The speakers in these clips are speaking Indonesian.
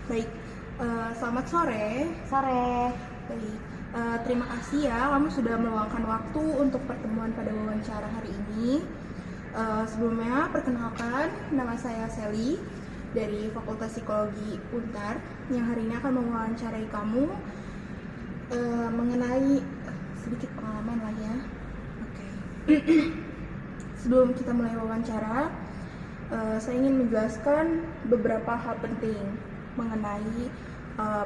Baik, selamat sore. Sore. Baik, terima kasih ya kamu sudah meluangkan waktu untuk pertemuan pada wawancara hari ini. Sebelumnya, perkenalkan, nama saya Sally dari Fakultas Psikologi Untar yang hari ini akan mewawancarai kamu mengenai sedikit pengalaman lah ya. Oke. Sebelum kita mulai wawancara, saya ingin menjelaskan beberapa hal penting mengenai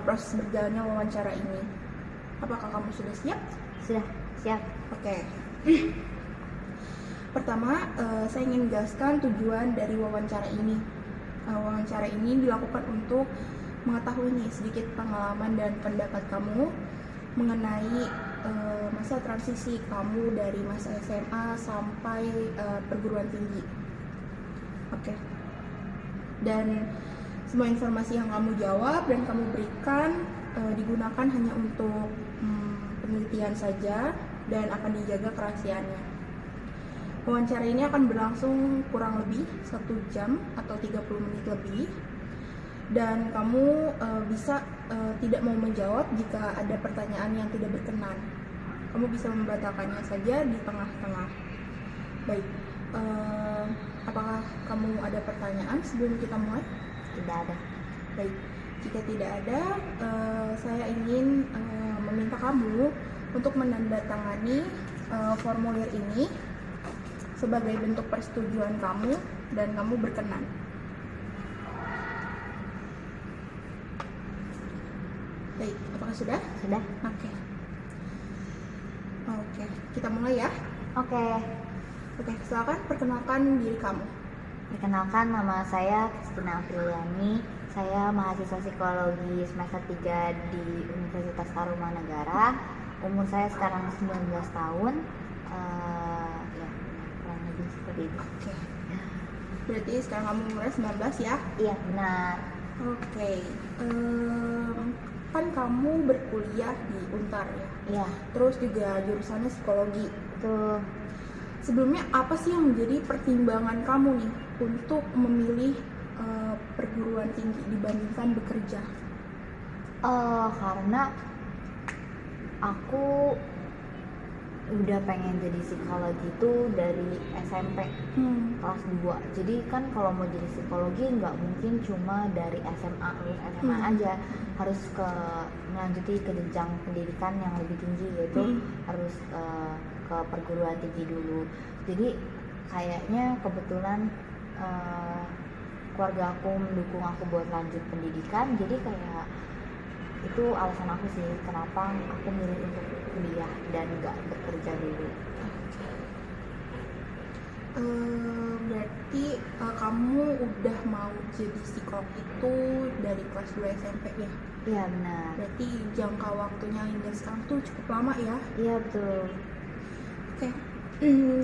proses berjalannya wawancara ini. Apakah kamu sudah siap? Sudah, siap. Oke. Pertama, saya ingin menjelaskan tujuan dari wawancara ini. Wawancara ini dilakukan untuk mengetahui nih sedikit pengalaman dan pendapat kamu mengenai masa transisi kamu dari masa SMA sampai perguruan tinggi. Oke. Dan semua informasi yang kamu jawab dan kamu berikan digunakan hanya untuk penelitian saja dan akan dijaga kerahasiaannya. Wawancara ini akan berlangsung kurang lebih 1 jam atau 30 menit lebih. Dan kamu bisa tidak mau menjawab jika ada pertanyaan yang tidak berkenan. Kamu bisa membatalkannya saja di tengah-tengah. Baik, apakah kamu ada pertanyaan sebelum kita mulai? Tidak ada. Baik, jika tidak ada, saya ingin meminta kamu untuk menandatangani formulir ini sebagai bentuk persetujuan kamu dan kamu berkenan. Baik, apakah sudah? Sudah? Oke, kita mulai ya. Oke. Oke, silakan perkenalkan diri kamu. Perkenalkan, nama saya Christina Apriliani. Saya mahasiswa psikologi semester 3 di Universitas Tarumanagara. Umur saya sekarang 19 tahun. Ya, kurang lebih seperti itu. Oke. Berarti sekarang kamu umurnya 19 ya? Iya, benar. Oke. Kan kamu berkuliah di Untar ya? Iya, Terus juga jurusannya psikologi. betul. Sebelumnya apa sih yang menjadi pertimbangan kamu nih untuk memilih perguruan tinggi dibandingkan bekerja? Karena aku udah pengen jadi psikologi itu dari SMP kelas 2. Jadi kan kalau mau jadi psikologi nggak mungkin cuma dari SMA, lulus SMA aja, harus melanjuti ke jenjang pendidikan yang lebih tinggi, yaitu harus ke perguruan tinggi dulu. Jadi kayaknya kebetulan keluarga aku mendukung aku buat lanjut pendidikan, jadi kayak itu alasan aku sih kenapa aku milih untuk kuliah dan nggak bekerja dulu. Berarti kamu udah mau jadi psikolog itu dari kelas 2 SMP ya? Iya, benar. Berarti jangka waktunya hingga sekarang tuh cukup lama ya? Iya, betul. Oke.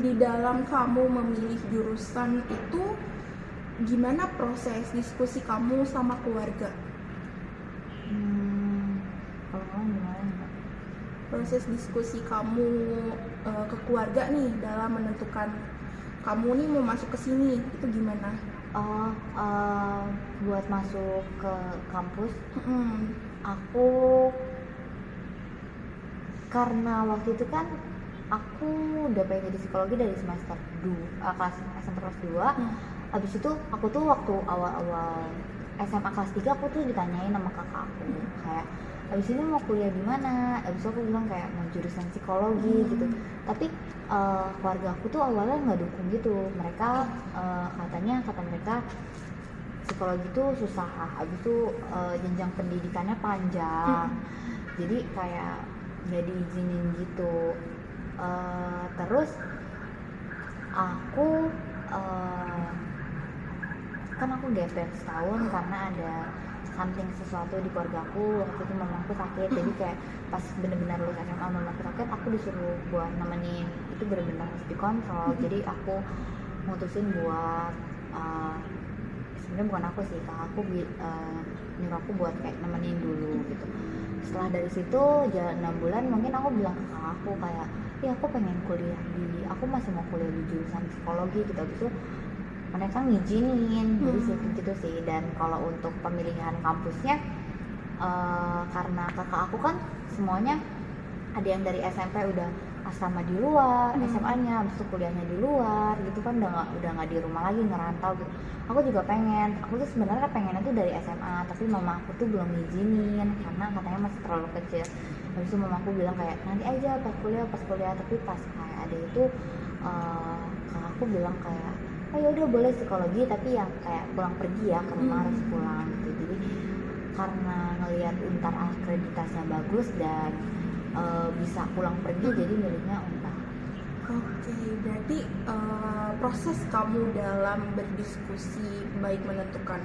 Di dalam kamu memilih jurusan itu gimana proses diskusi kamu sama keluarga? Kalau kamu gimana? Proses diskusi kamu ke keluarga nih dalam menentukan kamu nih mau masuk ke sini itu gimana? Buat masuk ke kampus, Mm-mm. aku karena waktu itu kan aku udah pengen jadi psikologi dari semester 2, kelas SMP kelas 2. Habis itu aku tuh waktu awal-awal SMA kelas 3 aku tuh ditanyain sama kakak aku kayak abis ini mau kuliah di mana, abis itu aku bilang kayak mau jurusan psikologi gitu. Tapi keluarga aku tuh awalnya nggak dukung gitu. Mereka kata mereka psikologi tuh susah, abis itu jenjang pendidikannya panjang, jadi kayak nggak diizinin gitu. Terus aku kan aku DP setahun karena ada sesuatu di keluarga aku. Waktu itu mamaku sakit, jadi kayak pas bener-bener lulus SMA mamaku sakit, aku disuruh buat nemenin, itu bener-bener harus dikontrol. Jadi aku mutusin buat sebenarnya bukan aku sih, kakak aku nyuruh aku buat kayak nemenin dulu gitu. Setelah dari situ jalan 6 bulan, mungkin aku bilang ke kakak aku kayak, ya aku pengen kuliah aku masih mau kuliah di jurusan psikologi gitu. Habis itu mereka ngizinin, jadi sih Hmm. gitu sih. Dan kalau untuk pemilihan kampusnya, karena kakak aku kan semuanya ada yang dari SMP udah asrama di luar, SMA-nya, habis itu kuliahnya di luar, gitu kan udah nggak di rumah lagi ngerantau gitu. Aku juga pengen, aku tuh sebenarnya pengennya tuh dari SMA, tapi mama aku tuh belum ngizinin karena katanya masih terlalu kecil. Habis itu mama aku bilang kayak nanti aja pas kuliah, tapi pas kayak ada itu kakak aku bilang kayak oh ya udah boleh psikologi tapi yang kayak pulang pergi ya ke rumah harus pulang gitu. Jadi karena ngelihat Untar akreditasnya bagus dan bisa pulang pergi jadi miliknya Untar. Oke, berarti proses kamu dalam berdiskusi baik menentukan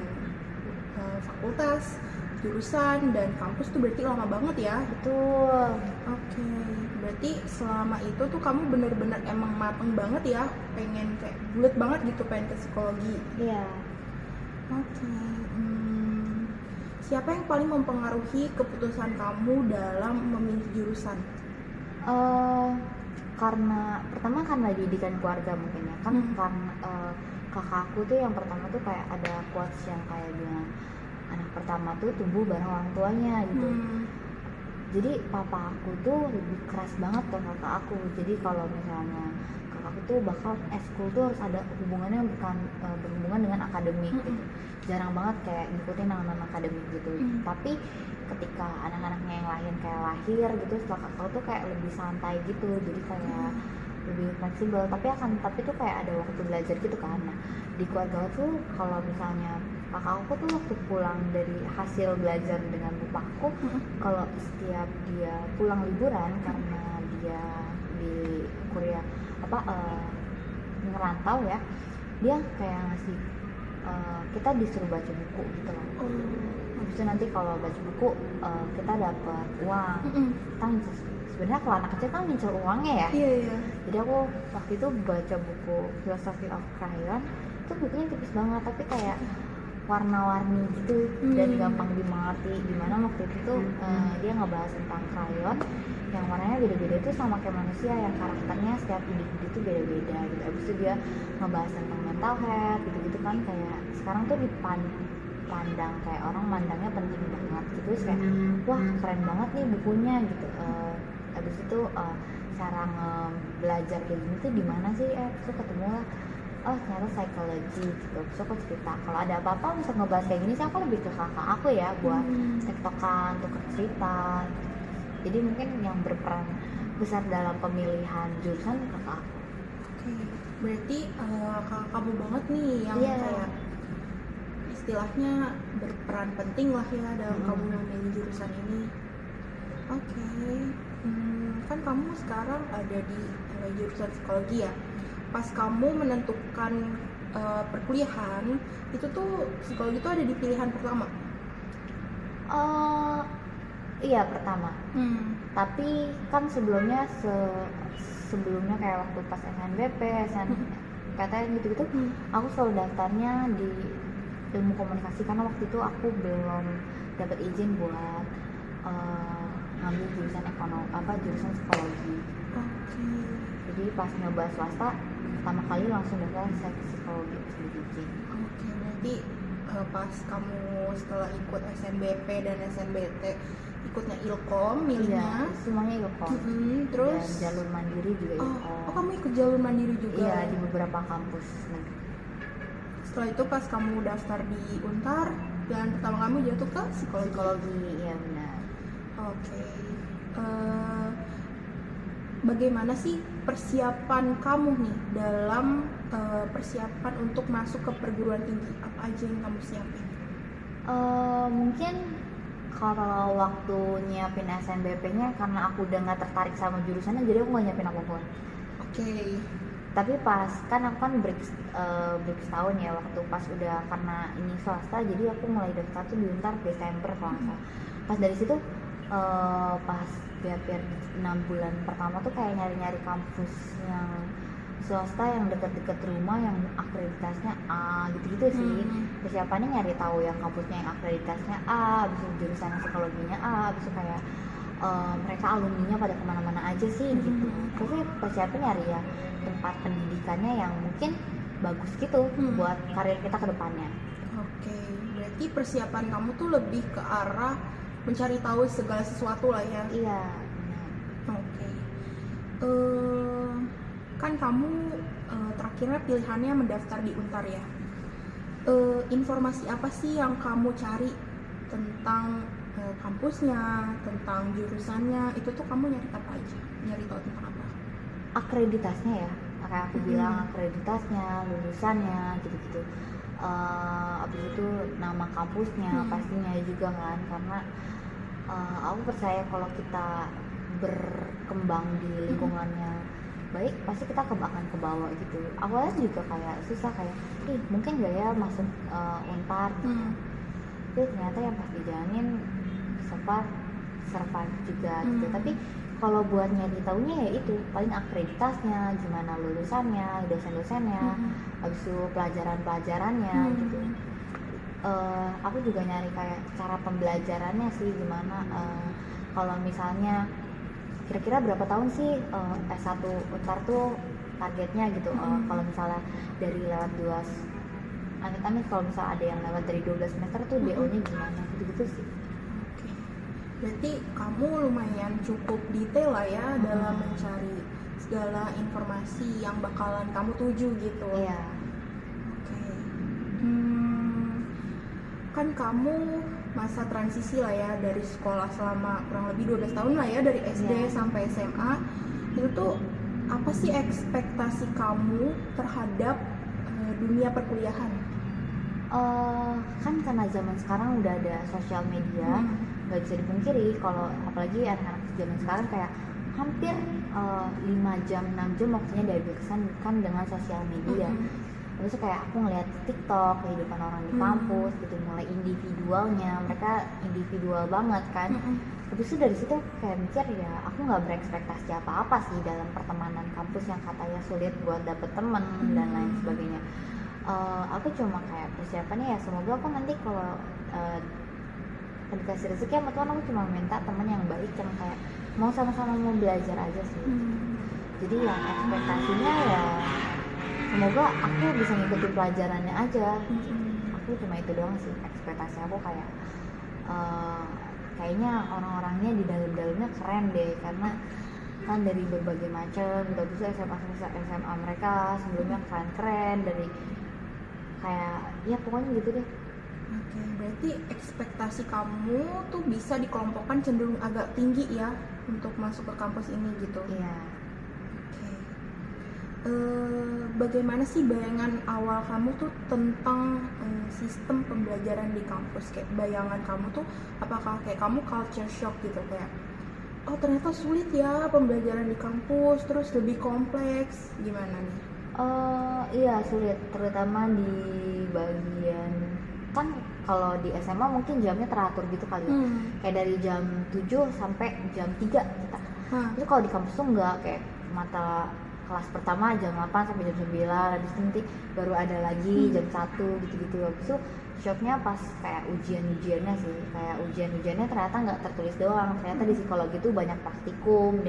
fakultas, jurusan, dan kampus tuh berarti lama banget ya? Betul. Oke, berarti selama itu tuh kamu bener-bener emang mateng banget ya, pengen kayak bulet banget gitu pengen ke psikologi. Iya. Oke, siapa yang paling mempengaruhi keputusan kamu dalam memilih jurusan? Karena pertama karena didikan keluarga mungkin ya kan, karena kakak aku tuh yang pertama tuh kayak ada quotes yang kayak bilang anak pertama tuh tumbuh bareng orang tuanya gitu. Jadi papa aku tuh lebih keras banget ke kakak aku, jadi kalau misalnya kakak aku tuh bakal eskul tuh harus ada hubungannya bukan berhubungan dengan akademik gitu, jarang banget kayak ngikutin nama-nama akademik gitu. Tapi ketika anak-anaknya yang lain kayak lahir gitu, setelah kakak tuh kayak lebih santai gitu, jadi kayak lebih fleksibel, tapi tuh kayak ada waktu belajar gitu kan. Nah di keluarga tuh kalau misalnya kakak aku tuh waktu pulang dari hasil belajar dengan bapakku, kalau setiap dia pulang liburan karena dia di Korea ngerantau ya, dia kayak ngasih kita disuruh baca buku gitu loh. Habis itu nanti kalau baca buku kita dapat uang. Kita sebenarnya kalau anak kecil kan ngincer uangnya ya. Iya. Jadi aku waktu itu baca buku Philosophy of Crayon, itu bukunya tipis banget tapi kayak warna-warni gitu dan gampang dimengerti. Dimana waktu itu tuh dia ngebahas tentang crayon yang warnanya beda-beda itu sama kayak manusia yang karakternya setiap individu itu beda-beda gitu. Abis itu dia ngebahas tentang mental health gitu-gitu kan, kayak sekarang tuh dipandang kayak orang mandangnya penting banget gitu. Terus kayak wah keren banget nih bukunya gitu. Abis itu cara belajar kayak gini tuh di mana sih? Terus ketemu lah, oh ternyata psikologi gitu. Terus aku cerita kalau ada apa-apa bisa ngebahas kayak gini sih aku lebih ke kakak aku ya buat tektokan, tukar cerita. Jadi mungkin yang berperan besar dalam pemilihan jurusan kakak aku. Oke, berarti kakak kamu banget nih yang kayak istilahnya berperan penting lah ya dalam kamu memilih jurusan ini. Oke, kan kamu sekarang ada di jurusan psikologi ya. Pas kamu menentukan perkuliahan, itu tuh psikologi itu ada di pilihan pertama? Iya pertama. Tapi kan sebelumnya kayak waktu pas SNBP, SNPTN gitu-gitu, aku selalu daftarnya di ilmu komunikasi karena waktu itu aku belum dapat izin buat ngambil jurusan jurusan psikologi. Jadi pas nyoba swasta pertama kali langsung daftar saya ke psikologi izin. Oke, berarti pas kamu setelah ikut SNBP dan SNBT ikutnya Ilkom milihnya? Iya, semuanya Ilkom. Terus dan jalur mandiri juga Ilkom. Oh, kamu ikut jalur mandiri juga? Iya, di beberapa kampus negeri. Setelah itu pas kamu daftar di Untar, pilihan pertama kamu jatuh ke psikologi. Iya benar. Oke. Bagaimana sih persiapan kamu nih dalam persiapan untuk masuk ke perguruan tinggi? Apa aja yang kamu siapin? Mungkin kalau waktu nyiapin SNBP-nya karena aku udah nggak tertarik sama jurusannya, jadi aku nggak nyiapin apapun. Oke. Tapi pas kan aku kan break setahun ya, waktu pas udah karena ini swasta, jadi aku mulai daftar tuh di Untar Desember kalau nggak salah. Pas dari situ pas biar 6 bulan pertama tuh kayak nyari-nyari kampus yang swasta yang dekat-dekat rumah yang akreditasnya A gitu-gitu sih. Persiapannya nyari tahu yang kampusnya yang akreditasnya A, abis itu jurusan psikologinya A, abis itu kayak mereka alumninya pada kemana-mana aja sih gitu. Terus persiapan nyari ya tempat pendidikannya yang mungkin bagus gitu Hmm. buat karir kita ke depannya. Oke, berarti persiapan kamu tuh lebih ke arah mencari tahu segala sesuatu lah ya. Iya, benar. Oke. Kan kamu terakhirnya pilihannya mendaftar di Untar ya. Informasi apa sih yang kamu cari tentang kampusnya, tentang jurusannya? Itu tuh kamu nyari apa aja? Nyari tahu tentang apa? Akreditasnya ya, kayak aku Mhm. bilang akreditasnya, lulusannya gitu-gitu. Abis itu nama kampusnya pastinya juga kan, karena aku percaya kalau kita berkembang di lingkungannya baik pasti kita akan ke bawah gitu. Awalnya juga kayak susah, kayak mungkin gak ya masuk Unpar gitu. Tapi ternyata yang pas dijalanin sempat survive juga gitu. Tapi kalau buat nyari taunya ya itu paling akreditasnya, gimana lulusannya, dosen-dosennya, habis itu pelajaran-pelajarannya gitu. Aku juga nyari kayak cara pembelajarannya sih, gimana kalau misalnya kira-kira berapa tahun sih S1 Untar tuh targetnya gitu. Kalau misalnya dari lewat 2 amit-amit kalau misalnya ada yang lewat dari 12 semester tuh DO-nya gimana gitu-gitu sih. Oke. Berarti kamu lumayan cukup detail lah ya dalam mencari segala informasi yang bakalan kamu tuju gitu. Iya. Oke. Kan kamu masa transisi lah ya dari sekolah selama kurang lebih 12 tahun lah ya, dari SD sampai SMA. Itu tuh apa sih ekspektasi kamu terhadap dunia perkuliahan? Kan karena zaman sekarang udah ada sosial media, nggak bisa dipungkiri kalau apalagi anak-anak zaman sekarang kayak hampir 5 jam 6 jam waktunya dihabiskan kan dengan sosial media. Terus kayak aku ngeliat TikTok kehidupan orang di kampus gitu, mulai individualnya, mereka individual banget kan. Habis itu dari situ kayak mikir ya aku nggak berekspektasi apa-apa sih dalam pertemanan kampus yang katanya sulit buat dapet temen dan lain sebagainya. Aku cuma kayak persiapannya ya semoga aku nanti kalau dikasih rezeki sama Tuhan, aku cuma minta teman yang baik yang kayak mau sama-sama mau belajar aja sih. Jadi yang ekspektasinya ya semoga aku bisa ngikutin pelajarannya aja. Aku cuma itu doang sih ekspektasi aku, kayak kayaknya orang-orangnya di dalam-dalamnya keren deh, karena kan dari berbagai macam udah bisa SMA mereka sebelumnya keren-keren, dari kayak ya pokoknya gitu deh. Oke, berarti ekspektasi kamu tuh bisa dikelompokkan cenderung agak tinggi ya untuk masuk ke kampus ini gitu. Iya. Bagaimana sih bayangan awal kamu tuh tentang sistem pembelajaran di kampus? Kayak bayangan kamu tuh apakah kayak kamu culture shock gitu, kayak oh ternyata sulit ya pembelajaran di kampus, terus lebih kompleks, gimana nih? Iya sulit, terutama di bagian kan kalau di SMA mungkin jamnya teratur gitu kali ya. Kayak dari jam 7 sampai jam 3 kita. Terus kalau di kampus tuh enggak, kayak mata kelas pertama jam 8 sampai jam 9, habis itu nanti baru ada lagi jam 1 gitu-gitu. Habis itu shocknya pas kayak ujian-ujiannya sih, kayak ujian-ujiannya ternyata nggak tertulis doang, ternyata di psikologi itu banyak praktikum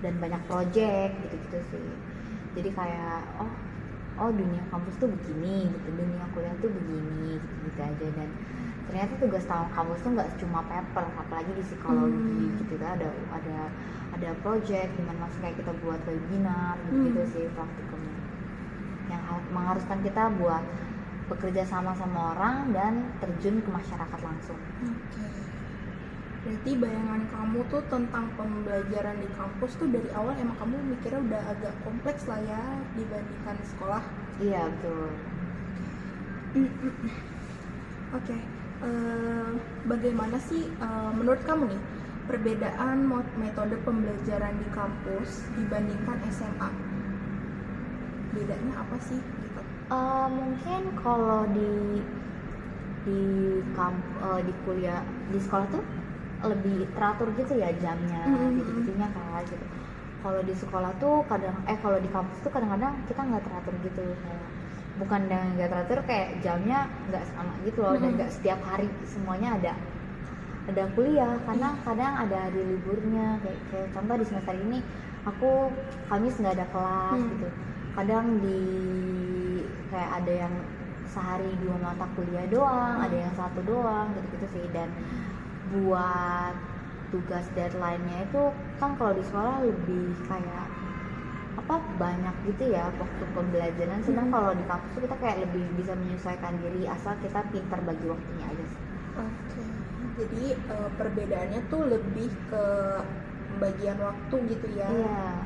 dan banyak project gitu-gitu sih. Jadi kayak oh dunia kampus tuh begini gitu, dunia kuliah tuh begini gitu aja. Dan ternyata tugas tahun kampus tuh nggak cuma paper, apalagi di psikologi gitu, ada project dimana kayak kita buat webinar gitu sih, praktikumnya yang mengharuskan kita buat bekerja sama orang dan terjun ke masyarakat langsung. Berarti bayangan kamu tuh tentang pembelajaran di kampus tuh dari awal emang kamu mikirnya udah agak kompleks lah ya dibandingkan sekolah. Iya betul. Oke. Bagaimana sih menurut kamu nih perbedaan metode pembelajaran di kampus dibandingkan SMA? Bedanya apa sih gitu? Mungkin kalau di kuliah di sekolah tuh lebih teratur gitu ya jamnya, gitu-gitunya kayak gitu. Kalau di sekolah tuh kalau di kampus tuh kadang-kadang kita nggak teratur gitu, kayak bukan dengan nggak teratur, kayak jamnya nggak sama gitu loh, dan nggak setiap hari semuanya ada kuliah, karena kadang ada hari liburnya, kayak contoh di semester ini aku Kamis nggak ada kelas gitu. Kadang di kayak ada yang sehari 2 mata kuliah doang, ada yang 1 doang gitu-gitu sih. Dan buat tugas deadline-nya itu kan kalau di sekolah lebih kayak banyak gitu ya waktu pembelajaran, sedang kalau di kampus tuh kita kayak lebih bisa menyesuaikan diri asal kita pintar bagi waktunya aja sih. Oke, jadi perbedaannya tuh lebih ke pembagian waktu gitu ya. Iya.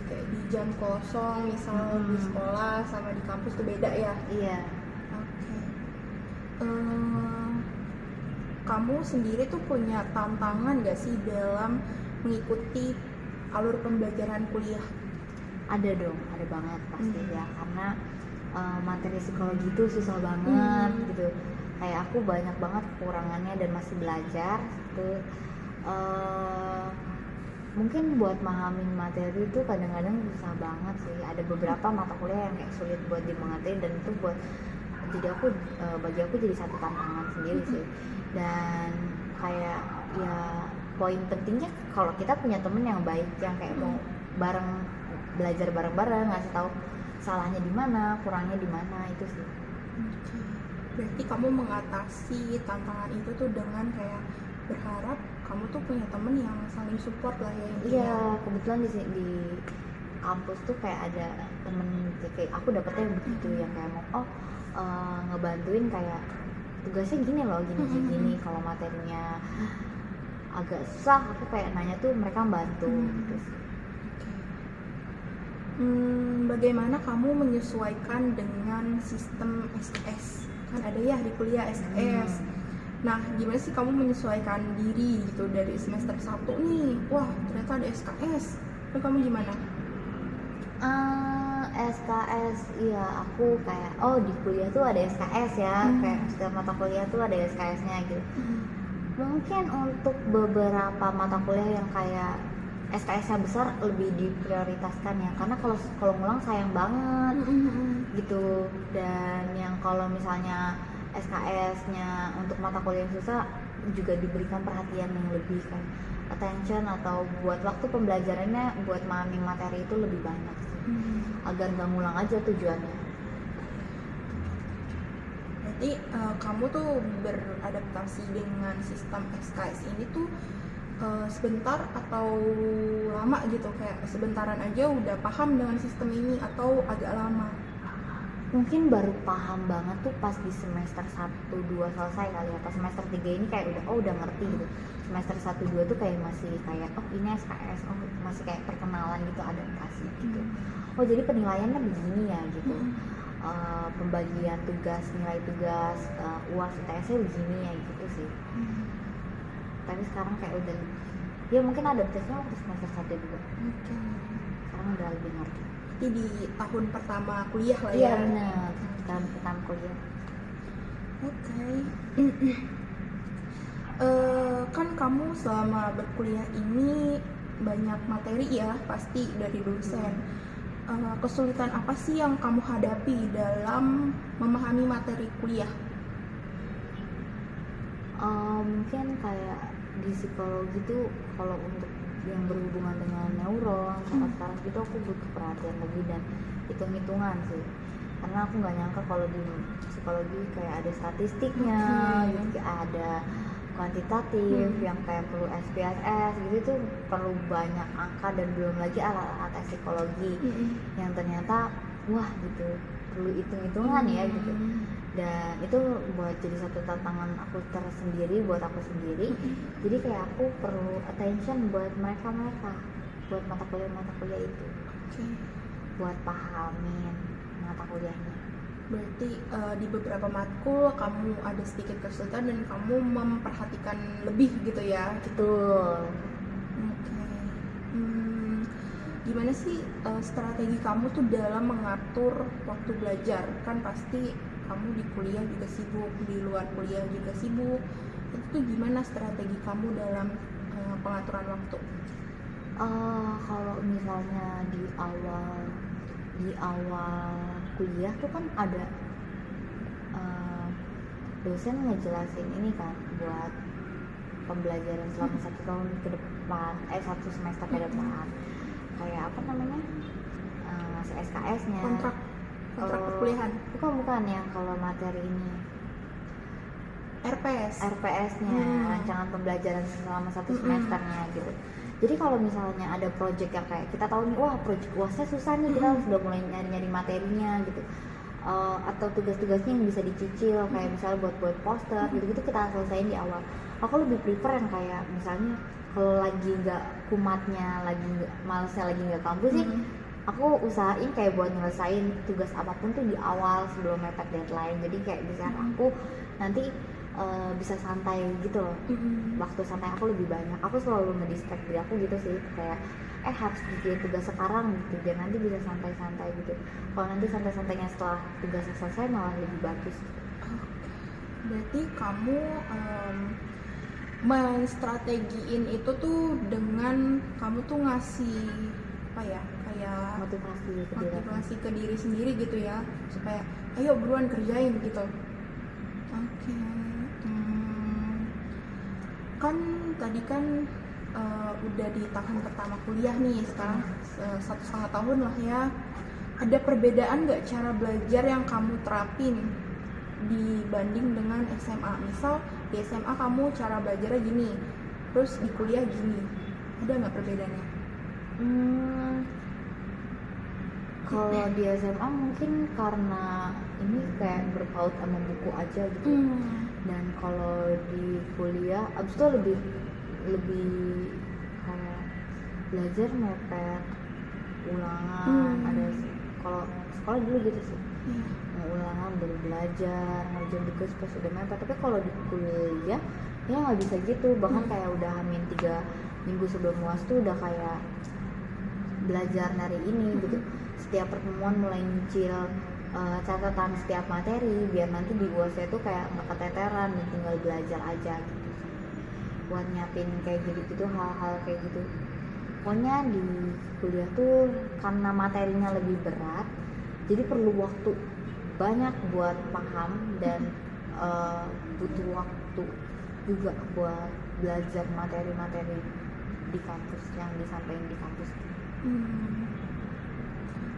Kayak di jam kosong misal di sekolah sama di kampus tuh beda ya. Iya. Oke. Kamu sendiri tuh punya tantangan gak sih dalam mengikuti alur pembelajaran kuliah? Ada dong, ada banget pasti ya, karena materi psikologi itu susah banget gitu. Kayak aku banyak banget kekurangannya dan masih belajar gitu. Mungkin buat memahami materi itu kadang-kadang susah banget sih. Ada beberapa mata kuliah yang kayak sulit buat dimengerti, dan itu bagi aku jadi satu tantangan sendiri sih. Dan kayak ya poin pentingnya kalau kita punya temen yang baik yang kayak mau belajar bareng-bareng, ngasih tahu salahnya di mana, kurangnya di mana, itu sih. Berarti kamu mengatasi tantangan itu tuh dengan kayak berharap kamu tuh punya temen yang saling support lah ya. Iya, kebetulan di kampus tuh kayak ada temen kayak aku dapetnya begitu, yang kayak mau ngebantuin kayak tugasnya gini loh, gini. Kalau materinya agak susah, aku kayak nanya tuh mereka bantu gitu sih. Bagaimana kamu menyesuaikan dengan sistem SKS? Kan ada ya di kuliah SKS. Nah, gimana sih kamu menyesuaikan diri gitu dari semester 1 nih? Wah, ternyata ada SKS. Lalu kamu gimana? SKS, iya aku kayak di kuliah tuh ada SKS ya, kayak setiap mata kuliah tuh ada SKS-nya gitu. Mungkin untuk beberapa mata kuliah yang kayak SKS-nya besar lebih diprioritaskan ya, karena kalau ngulang sayang banget gitu. Dan yang kalau misalnya SKS-nya untuk mata kuliah yang susah juga diberikan perhatian yang lebih, kan attention atau buat waktu pembelajarannya buat memahami materi itu lebih banyak sih. Agar nggak ngulang aja tujuannya. Berarti kamu tuh beradaptasi dengan sistem SKS ini tuh sebentar atau lama gitu, kayak sebentaran aja udah paham dengan sistem ini atau agak lama? Mungkin baru paham banget tuh pas di semester 1-2 selesai kali ya. Pas semester 3 ini kayak udah ngerti gitu. Semester 1-2 tuh kayak masih kayak ini SKS, masih kayak perkenalan gitu, adaptasi gitu. Jadi penilaiannya begini ya gitu. Pembagian tugas, nilai tugas, UAS, UTS-nya begini ya gitu sih. Tapi sekarang kayak udah ya mungkin adaptasinya waktu semester 1-2. Sekarang udah lebih ngerti. Di tahun pertama kuliah lah ya? Iya benar, tahun pertama kuliah. Kan kamu selama berkuliah ini banyak materi ya pasti dari dosen. Kesulitan apa sih yang kamu hadapi dalam memahami materi kuliah? Mungkin kayak di psikologi tuh kalau untuk yang berhubungan dengan neuron sekarang gitu aku butuh perhatian lebih dan hitung-hitungan sih, karena aku nggak nyangka kalau di psikologi kayak ada statistiknya gitu, ada kuantitatif yang kayak perlu SPSS gitu, tuh perlu banyak angka dan belum lagi alat-alat psikologi yang ternyata wah gitu perlu hitung-hitungan ya gitu. Dan itu buat jadi satu tantangan aku tersendiri buat aku sendiri. Jadi kayak aku perlu attention buat mereka buat mata kuliah itu, buat pahamin mata kuliahnya. Berarti di beberapa matkul kamu ada sedikit kesulitan dan kamu memperhatikan lebih gitu ya? Betul. Gimana sih strategi kamu tuh dalam mengatur waktu belajar? Kan pasti kamu di kuliah juga sibuk, di luar kuliah juga sibuk. Itu tuh gimana strategi kamu dalam pengaturan waktu? Kalau misalnya di awal kuliah tuh kan ada dosen ngejelasin ini kan buat pembelajaran selama 1 tahun ke depan, 1 semester ke depan, kayak apa namanya, ngasih SKS-nya, kontrak perkuliahan. Bukan yang kalau materi ini RPS-nya, rancangan pembelajaran selama 1 semesternya gitu. Jadi kalau misalnya ada project yang kayak kita tahu nih, wah project UASnya susah nih, kita harus udah mulai nyari-nyari materinya gitu. Atau tugas-tugasnya yang bisa dicicil, kayak misalnya buat poster gitu-gitu kita selesaiin di awal. Aku lebih prefer yang kayak misalnya kalau lagi nggak kumatnya, malesnya lagi nggak kampus sih, aku usahain kayak buat nyelesain tugas apapun tuh di awal sebelum mepet deadline. Jadi kayak bisa aku nanti bisa santai gitu loh. Waktu santai aku lebih banyak. Aku selalu nge-distract diri aku gitu sih, kayak harus bikin tugas sekarang gitu, biar nanti bisa santai-santai gitu. Kalau nanti santai-santainya setelah tugasnya selesai malah lebih bagus. Berarti kamu menstrategiin itu tuh dengan kamu tuh ngasih apa ya, kayak motivasi ke diri sendiri gitu ya, supaya ayo buruan kerjain gitu. Oke. Kan tadi kan udah di tahun pertama kuliah nih, sekarang 1,5 tahun lah ya. Ada perbedaan nggak cara belajar yang kamu terapin dibanding dengan SMA? Misal di SMA kamu cara belajarnya gini, terus di kuliah gini, ada nggak perbedaannya? Kalau di SMA mungkin karena ini kayak berpaut sama buku aja gitu. Dan kalau di kuliah abis itu lebih kayak belajar mepet ulangan. Ada kalau sekolah dulu gitu sih, mau ulangan baru belajar, ngerjain tugas pas udah mepet. Tapi kalau di kuliah ya nggak bisa gitu, bahkan kayak udah hamin 3 minggu sebelum UAS tuh udah kayak belajar dari ini gitu. Setiap pertemuan mulai nyicil catatan setiap materi biar nanti di UASnya tuh kayak nggak keteteran dan tinggal belajar aja gitu. Buat nyiapin kayak gitu hal-hal kayak gitu. Pokoknya di kuliah tuh karena materinya lebih berat, jadi perlu waktu banyak buat paham dan butuh waktu juga buat belajar materi-materi di kampus yang disampaikan di kampus.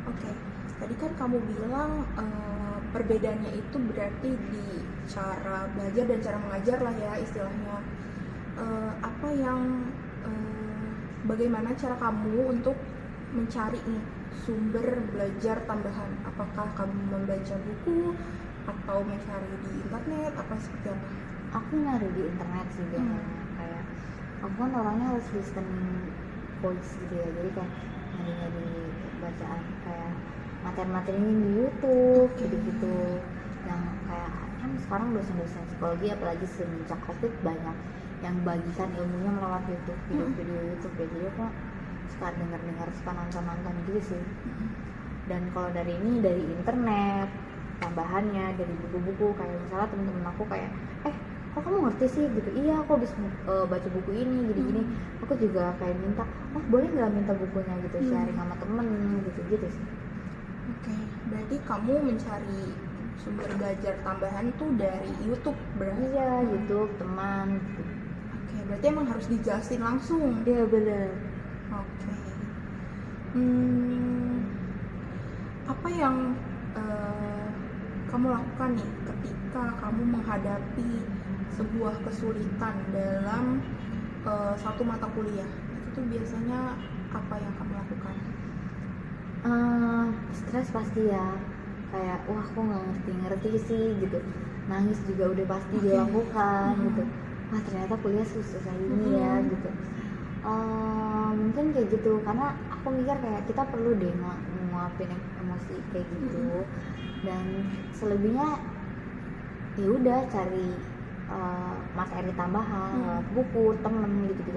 Oke. Tadi kan kamu bilang perbedaannya itu berarti di cara belajar dan cara mengajar lah ya istilahnya. Bagaimana cara kamu untuk mencari nih sumber belajar tambahan? Apakah kamu membaca buku atau mencari di internet, apa seperti apa? Aku nyari di internet sih biasanya. Kayak aku kan orangnya harus listening voice gitu ya, jadi kayak nyari bacaan kayak materi-materinya di YouTube gitu-gitu. Yang kayak kan sekarang dosen-dosen psikologi apalagi semenjak COVID banyak yang bagikan ilmunya melewat YouTube, video YouTube ya. Jadi aku suka dengar-dengar, suka nonton gitu sih. Dan kalau dari internet tambahannya, dari buku-buku, kayak misalnya temen-temen aku kayak kok kamu ngerti sih gitu, iya aku habis baca buku ini gini-gini. Aku juga kayak minta, boleh nggak minta bukunya gitu, sharing sama temen gitu sih. Oke, berarti kamu mencari sumber belajar tambahan tuh dari YouTube berarti? Iya, YouTube, teman. Oke, berarti emang harus dijelasin langsung? Iya, benar. Oke. Apa yang kamu lakukan nih ketika kamu menghadapi sebuah kesulitan dalam satu mata kuliah? Itu biasanya apa yang kamu lakukan? Stres pasti ya, kayak aku nggak ngerti sih gitu. Nangis juga udah pasti dilakukan gitu. Ternyata kuliah susah ini ya gitu. Mungkin kayak gitu, karena aku mikir kayak kita perlu deh nguapin emosi kayak gitu. Dan selebihnya ya udah cari materi tambahan, buku, temen gitu.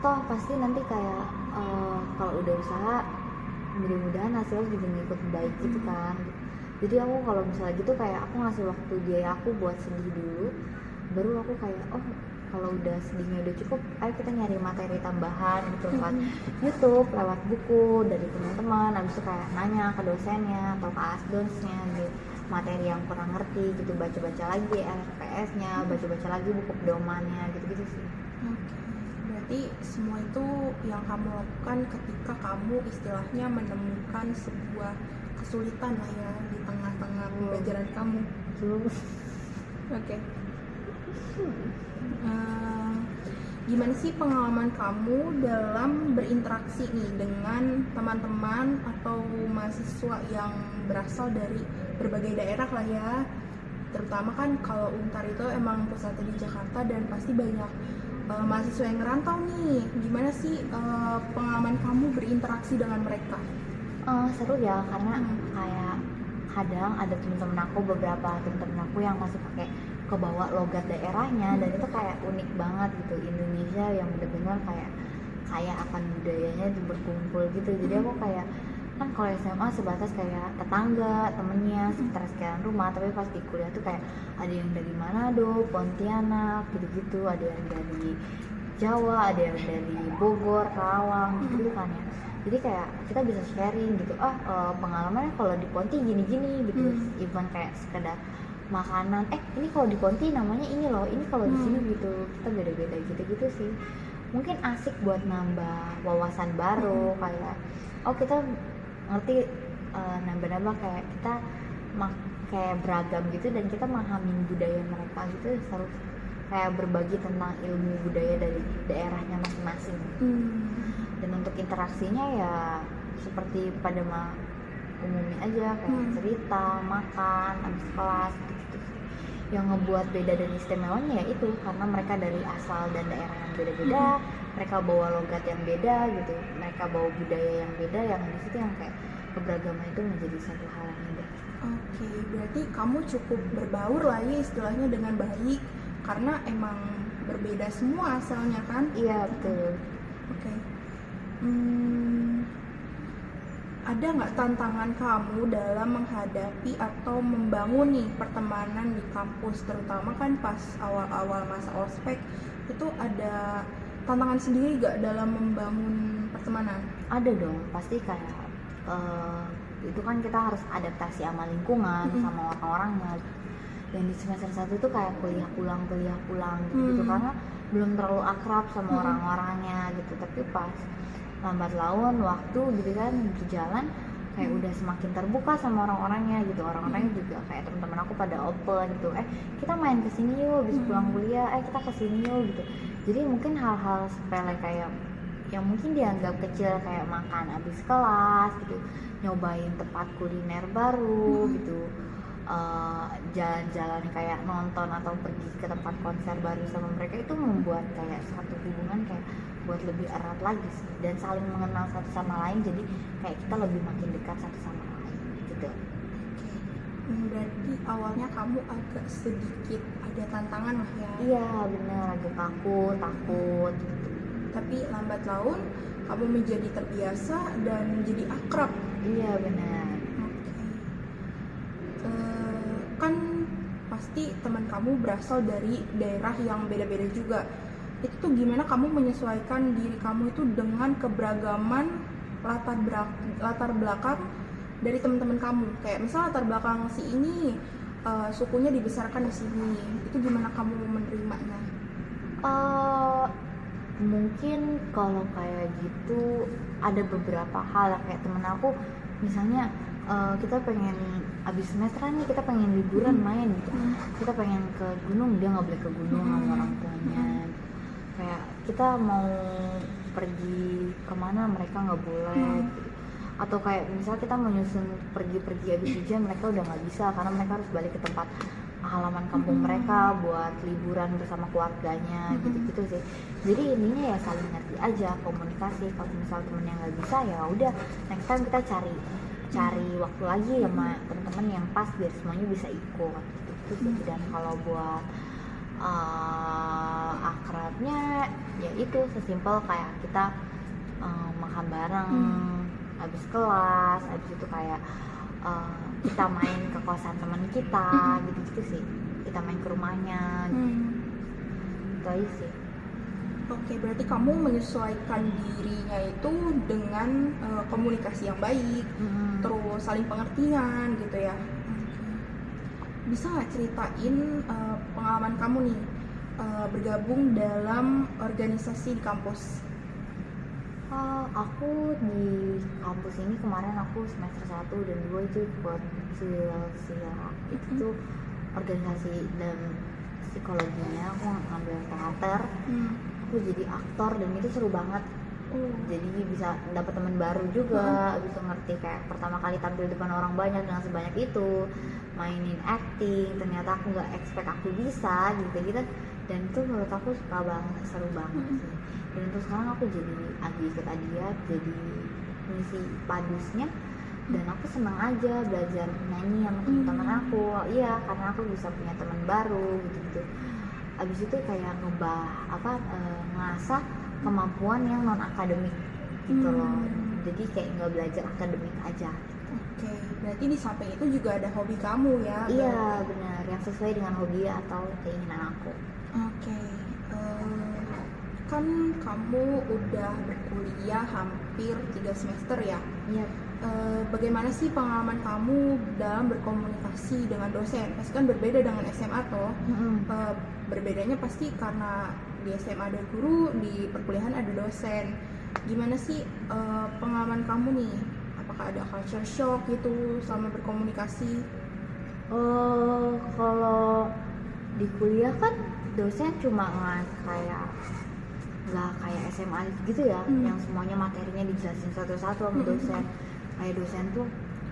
Toh pasti nanti kayak kalau udah usaha mudah-mudahan hasilnya juga ngikut baik gitu kan. Jadi aku kalau misalnya gitu kayak aku ngasih waktu dia aku buat sedih dulu, baru aku kayak kalau udah sedihnya udah cukup, ayo kita nyari materi tambahan gitu lewat YouTube, lewat buku dari teman-teman. Habis itu kayak nanya ke dosennya atau ke asdonsnya gitu, materi yang kurang ngerti gitu, baca-baca lagi RPS-nya, baca-baca lagi buku pedomannya gitu sih. Berarti semua itu yang kamu lakukan ketika kamu istilahnya menemukan sebuah kesulitan lah ya di tengah-tengah pembelajaran kamu. Oke. Gimana sih pengalaman kamu dalam berinteraksi nih dengan teman-teman atau mahasiswa yang berasal dari berbagai daerah lah ya? Terutama kan kalau Untar itu emang pusatnya di Jakarta dan pasti banyak mahasiswa yang ngerantau nih. Gimana sih pengalaman kamu berinteraksi dengan mereka? Seru ya, karena kayak kadang ada beberapa temen-temen aku yang masih pakai kebawa logat daerahnya, dan itu kayak unik banget gitu. Indonesia yang benar-benar kayak akan budayanya itu berkumpul gitu. Jadi aku kayak, kan kalau SMA sebatas kayak tetangga, temennya, sekitar rumah, tapi pas di kuliah tuh kayak ada yang dari Manado, Pontianak gitu-gitu, ada yang dari Jawa, ada yang dari Bogor, Karawang gitu kan ya. Jadi kayak kita bisa sharing gitu, pengalamannya kalau di Ponti gini-gini gitu. Even kayak sekedar makanan, ini kalau di Ponti namanya ini loh, ini kalau di sini gitu. Kita beda-beda gitu-gitu sih. Mungkin asik buat nambah wawasan baru, kayak kita ngerti, nambah-nambah kayak kita kayak beragam gitu, dan kita memahami budaya mereka gitu. Seru kayak berbagi tentang ilmu budaya dari daerahnya masing-masing. Dan untuk interaksinya ya seperti pada umumnya aja, kayak cerita, makan, habis kelas gitu. Yang ngebuat beda dan istimewanya ya itu karena mereka dari asal dan daerah yang beda-beda, mereka bawa logat yang beda gitu, mereka bawa budaya yang beda, yang di situ yang kayak keberagaman itu menjadi satu hal yang indah. Oke, berarti kamu cukup berbaur lah ya istilahnya dengan baik karena emang berbeda semua asalnya kan? Iya, betul. Oke. Ada nggak tantangan kamu dalam menghadapi atau membangun nih pertemanan di kampus, terutama kan pas awal-awal masa ospek itu ada tantangan sendiri nggak dalam membangun pertemanan? Ada dong, pasti kayak itu kan kita harus adaptasi sama lingkungan, sama orang-orangnya. Dan di semester 1 tuh kayak kuliah pulang gitu, karena belum terlalu akrab sama orang-orangnya gitu. Tapi pas lambat laun waktu gitu kan berjalan, kayak udah semakin terbuka sama orang-orangnya gitu. Orang-orangnya juga kayak teman-teman aku pada open gitu, kita main kesini yuk habis pulang kuliah, kita kesini yuk gitu. Jadi mungkin hal-hal sepele kayak yang mungkin dianggap kecil, kayak makan habis kelas gitu, nyobain tempat kuliner baru gitu, jalan-jalan kayak nonton atau pergi ke tempat konser baru sama mereka, itu membuat kayak satu hubungan kayak buat lebih erat lagi sih, dan saling mengenal satu sama lain. Jadi kayak kita lebih makin dekat satu sama lain gitu. Berarti awalnya kamu agak sedikit ada tantangan lah ya? Iya benar, agak kaku, takut gitu. Tapi lambat laun kamu menjadi terbiasa dan jadi akrab. Iya benar. Kan pasti teman kamu berasal dari daerah yang beda-beda juga. Itu tuh gimana kamu menyesuaikan diri kamu itu dengan keberagaman latar belakang dari teman-teman kamu? Kayak misal latar belakang si ini sukunya dibesarkan di sini, itu gimana kamu menerimanya? Mungkin kalau kayak gitu ada beberapa hal, kayak temen aku misalnya kita pengen abis semesteran nih, kita pengen liburan main gitu, kita pengen ke gunung, dia nggak boleh ke gunung sama orang tuanya. Kayak kita mau pergi kemana, mereka nggak boleh gitu. Atau kayak misalnya kita mau nyusun pergi abis ujian, mereka udah nggak bisa karena mereka harus balik ke tempat halaman kampung mereka buat liburan bersama keluarganya gitu-gitu sih. Jadi intinya ya saling ngerti aja, komunikasi. Kalau misal temen yang nggak bisa, ya udah next time kita cari waktu lagi sama teman-teman yang pas biar semuanya bisa ikut gitu sih. Dan kalau buat akrabnya ya itu sesimpel kayak kita makan bareng habis kelas, habis itu kayak kita main ke kosan teman kita gitu-gitu sih, kita main ke rumahnya gitu aja sih. Oke, berarti kamu menyesuaikan dirinya itu dengan komunikasi yang baik, terus saling pengertian gitu ya. Bisa nggak ceritain pengalaman kamu nih bergabung dalam organisasi di kampus? Aku di kampus ini kemarin aku semester 1 dan 2 itu ikut SIA. Itu tuh organisasi dan psikologinya, aku ngambil teater. Aku jadi aktor dan itu seru banget. Jadi bisa dapat teman baru juga, bisa ngerti kayak pertama kali tampil depan orang banyak dengan sebanyak itu, mainin acting, ternyata aku nggak expect aku bisa gitu, dan itu menurut aku suka banget, seru banget sih. Dan untuk sekarang aku jadi ikut Adiat, jadi misi padusnya, dan aku senang aja belajar nyanyi sama teman-teman aku. Iya, karena aku bisa punya teman baru gitu. Abis itu kayak ngasah kemampuan yang non akademik gitu loh. Jadi kayak nggak belajar akademik aja. Oke, berarti di samping itu juga ada hobi kamu ya? Iya benar, yang sesuai dengan hobi atau keinginan aku. Oke, kan kamu udah berkuliah hampir 3 semester ya? Iya. Bagaimana sih pengalaman kamu dalam berkomunikasi dengan dosen? Pasti kan berbeda dengan SMA toh. Berbedanya pasti karena di SMA ada guru, di perkuliahan ada dosen. Gimana sih pengalaman kamu nih? Apakah ada culture shock gitu selama berkomunikasi? Kalau di kuliah kan dosen cuma nggak kayak SMA gitu ya, yang semuanya materinya dijelasin satu-satu sama dosen. Kayak dosen tuh